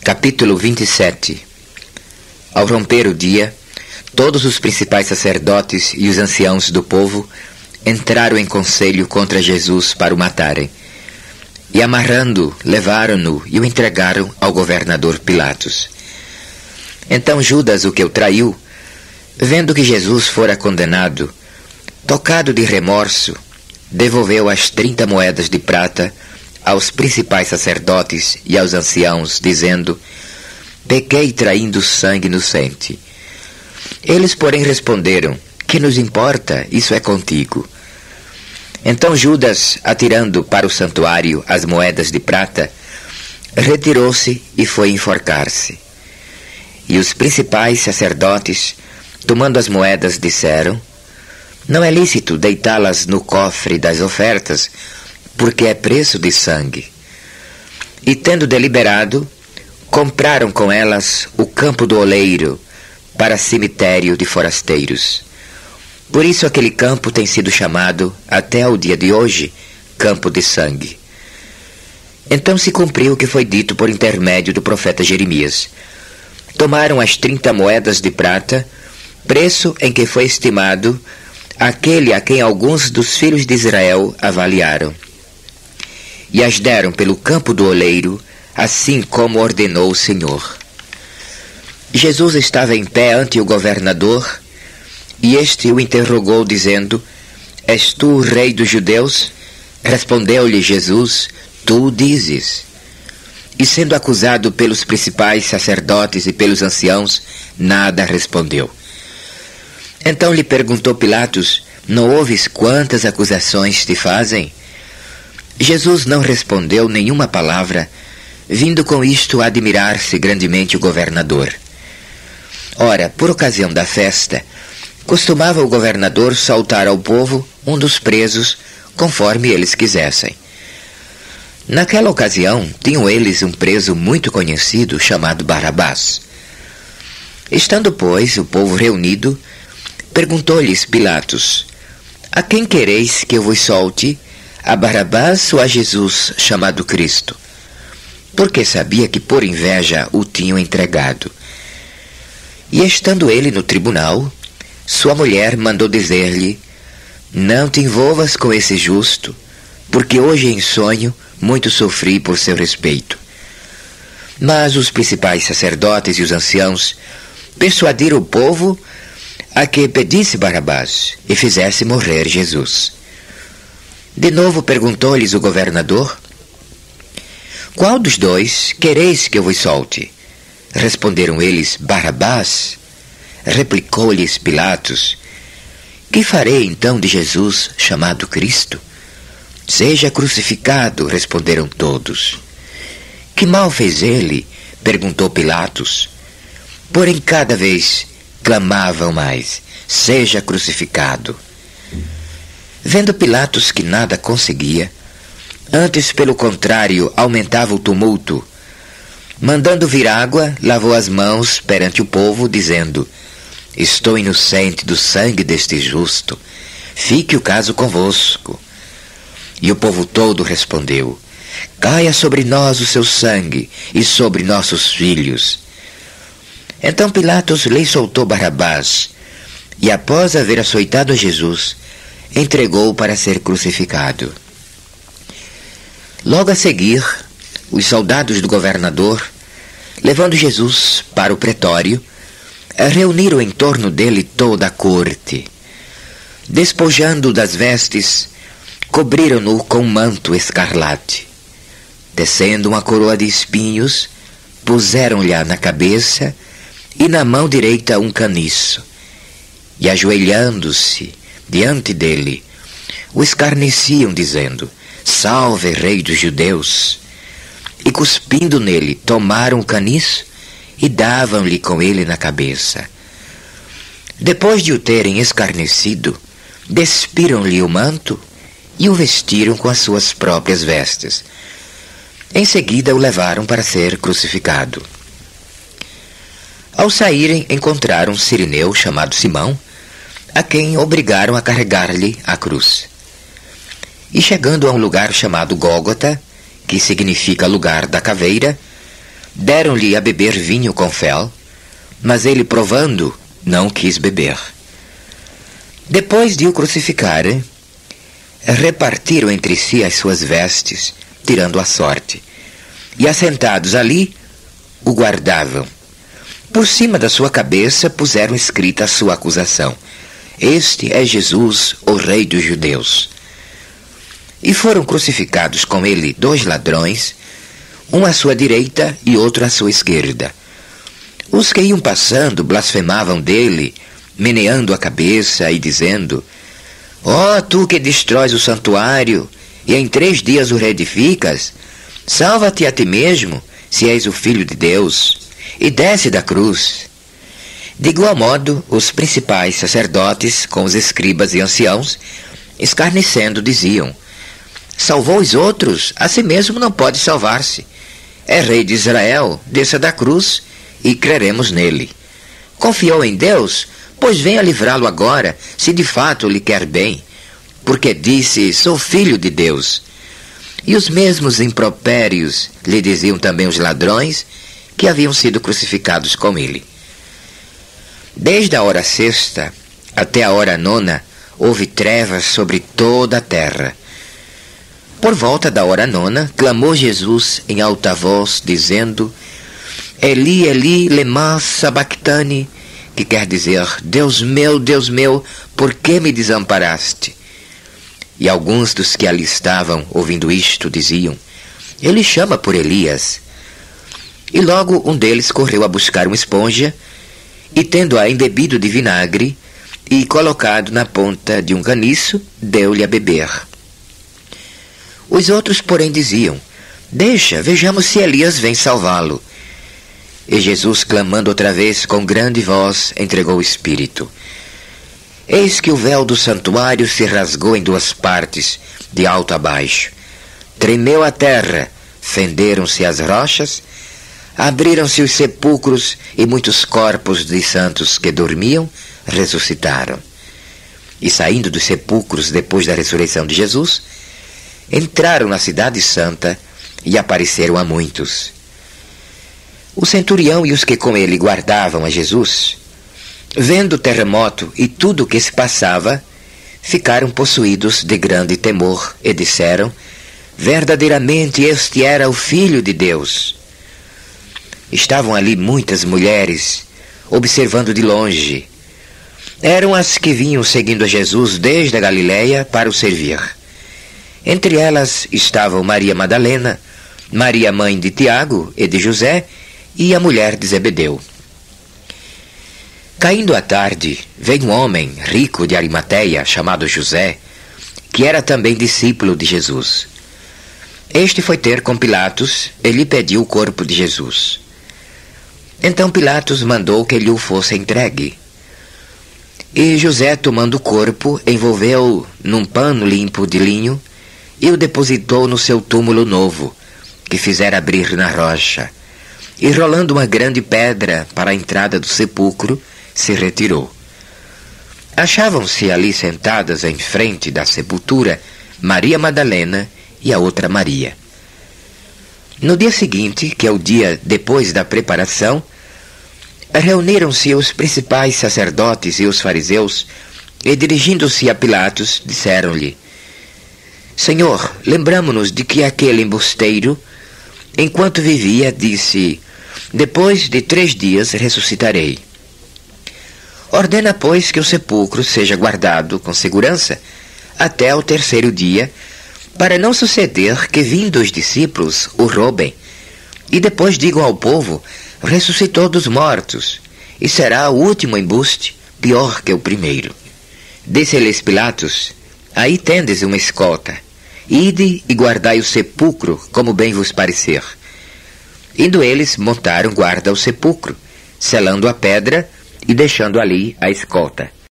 Capítulo 27. Ao romper o dia, todos os principais sacerdotes e os anciãos do povo entraram em conselho contra Jesus para o matarem. E amarrando, levaram-no e o entregaram ao governador Pilatos. Então Judas, o que o traiu, vendo que Jesus fora condenado, tocado de remorso, devolveu as 30 moedas de prata aos principais sacerdotes e aos anciãos, dizendo: pequei traindo sangue inocente. Eles, porém, responderam: que nos importa? Isso é contigo. Então Judas, atirando para o santuário as moedas de prata, retirou-se e foi enforcar-se. E os principais sacerdotes, tomando as moedas, disseram: não é lícito deitá-las no cofre das ofertas, porque é preço de sangue. E tendo deliberado, compraram com elas o campo do oleiro para cemitério de forasteiros. Por isso aquele campo tem sido chamado, até ao dia de hoje, Campo de Sangue. Então se cumpriu o que foi dito por intermédio do profeta Jeremias. Tomaram as 30 moedas de prata, preço em que foi estimado aquele a quem alguns dos filhos de Israel avaliaram, e as deram pelo campo do oleiro, assim como ordenou o Senhor. Jesus estava em pé ante o governador, e este o interrogou, dizendo: és tu o rei dos judeus? Respondeu-lhe Jesus: tu o dizes. E sendo acusado pelos principais sacerdotes e pelos anciãos, nada respondeu. Então lhe perguntou Pilatos: não ouves quantas acusações te fazem? Jesus não respondeu nenhuma palavra, vindo com isto a admirar-se grandemente o governador. Ora, por ocasião da festa, costumava o governador soltar ao povo um dos presos, conforme eles quisessem. Naquela ocasião, tinham eles um preso muito conhecido, chamado Barrabás. Estando, pois, o povo reunido, perguntou-lhes Pilatos: a quem quereis que eu vos solte, a Barrabás ou a Jesus, chamado Cristo? Porque sabia que por inveja o tinham entregado. E estando ele no tribunal, sua mulher mandou dizer-lhe: não te envolvas com esse justo, porque hoje em sonho muito sofri por seu respeito. Mas os principais sacerdotes e os anciãos persuadiram o povo a que pedisse Barrabás e fizesse morrer Jesus. De novo perguntou-lhes o governador: qual dos dois quereis que eu vos solte? Responderam eles: Barrabás. Replicou-lhes Pilatos: que farei então de Jesus, chamado Cristo? Seja crucificado, responderam todos. Que mal fez ele? Perguntou Pilatos. Porém cada vez clamavam mais: seja crucificado. Vendo Pilatos que nada conseguia, antes pelo contrário aumentava o tumulto, mandando vir água, lavou as mãos perante o povo, dizendo: estou inocente do sangue deste justo, fique o caso convosco. E o povo todo respondeu: caia sobre nós o seu sangue e sobre nossos filhos. Então Pilatos lhe soltou Barrabás, e após haver açoitado Jesus, entregou para ser crucificado. Logo a seguir, os soldados do governador, levando Jesus para o pretório, reuniram em torno dele toda a corte. Despojando-o das vestes, cobriram-no com um manto escarlate. Tecendo uma coroa de espinhos, puseram-lhe na cabeça e na mão direita um caniço. E ajoelhando-se diante dele, o escarneciam, dizendo: salve, rei dos judeus! E cuspindo nele, tomaram o caniço e davam-lhe com ele na cabeça. Depois de o terem escarnecido, despiram-lhe o manto e o vestiram com as suas próprias vestes. Em seguida o levaram para ser crucificado. Ao saírem, encontraram um sirineu chamado Simão, a quem obrigaram a carregar-lhe a cruz. E chegando a um lugar chamado Gólgota, que significa lugar da caveira, Deram-lhe a beber vinho com fel, mas ele, provando, não quis beber. Depois de o crucificarem, repartiram entre si as suas vestes, tirando a sorte, e assentados ali, o guardavam. Por cima da sua cabeça puseram escrita a sua acusação: Este é Jesus, o Rei dos Judeus. E foram crucificados com ele 2 ladrões, um à sua direita e outro à sua esquerda. Os que iam passando blasfemavam dele, meneando a cabeça e dizendo: Ó, tu que destróis o santuário e em 3 dias o reedificas, salva-te a ti mesmo, se és o Filho de Deus, e desce da cruz. De igual modo, os principais sacerdotes, com os escribas e anciãos, escarnecendo, diziam: Salvou os outros, a si mesmo não pode salvar-se. É rei de Israel, desça da cruz e creremos nele. Confiou em Deus, pois venha livrá-lo agora, se de fato lhe quer bem, porque disse: Sou filho de Deus. E os mesmos impropérios lhe diziam também os ladrões que haviam sido crucificados com ele. Desde a hora 6ª até a hora 9ª houve trevas sobre toda a terra. Por volta da hora 9ª, clamou Jesus em alta voz, dizendo: Eli, Eli, lema sabachthani, que quer dizer: Deus meu, por que me desamparaste? E alguns dos que ali estavam, ouvindo isto, diziam: Ele chama por Elias. E logo um deles correu a buscar uma esponja, e tendo-a embebido de vinagre, e colocado na ponta de um caniço, deu-lhe a beber. Os outros, porém, diziam: Deixa, vejamos se Elias vem salvá-lo. E Jesus, clamando outra vez com grande voz, entregou o Espírito. Eis que o véu do santuário se rasgou em 2 partes, de alto a baixo. Tremeu a terra, fenderam-se as rochas, abriram-se os sepulcros, e muitos corpos de santos que dormiam ressuscitaram. E saindo dos sepulcros depois da ressurreição de Jesus, entraram na cidade santa e apareceram a muitos. O centurião e os que com ele guardavam a Jesus, vendo o terremoto e tudo o que se passava, ficaram possuídos de grande temor e disseram: Verdadeiramente este era o Filho de Deus. Estavam ali muitas mulheres, observando de longe. Eram as que vinham seguindo a Jesus desde a Galileia para o servir. Entre elas estavam Maria Madalena, Maria mãe de Tiago e de José, e a mulher de Zebedeu. Caindo a tarde, veio um homem rico de Arimateia, chamado José, que era também discípulo de Jesus. Este foi ter com Pilatos e lhe pediu o corpo de Jesus. Então Pilatos mandou que lhe o fosse entregue. E José, tomando o corpo, envolveu-o num pano limpo de linho e o depositou no seu túmulo novo, que fizera abrir na rocha, e rolando uma grande pedra para a entrada do sepulcro, se retirou. Achavam-se ali sentadas em frente da sepultura Maria Madalena e a outra Maria. No dia seguinte, que é o dia depois da preparação, reuniram-se os principais sacerdotes e os fariseus, e dirigindo-se a Pilatos, disseram-lhe: Senhor, lembramo-nos de que aquele embusteiro, enquanto vivia, disse: Depois de 3 dias ressuscitarei. Ordena, pois, que o sepulcro seja guardado com segurança até ao 3º dia, para não suceder que, vindo os discípulos, o roubem, e depois digam ao povo: ressuscitou dos mortos, e será o último embuste pior que o primeiro. Disse-lhes Pilatos: Aí tendes uma escolta. Ide e guardai o sepulcro, como bem vos parecer. Indo eles, montaram guarda ao sepulcro, selando a pedra e deixando ali a escolta.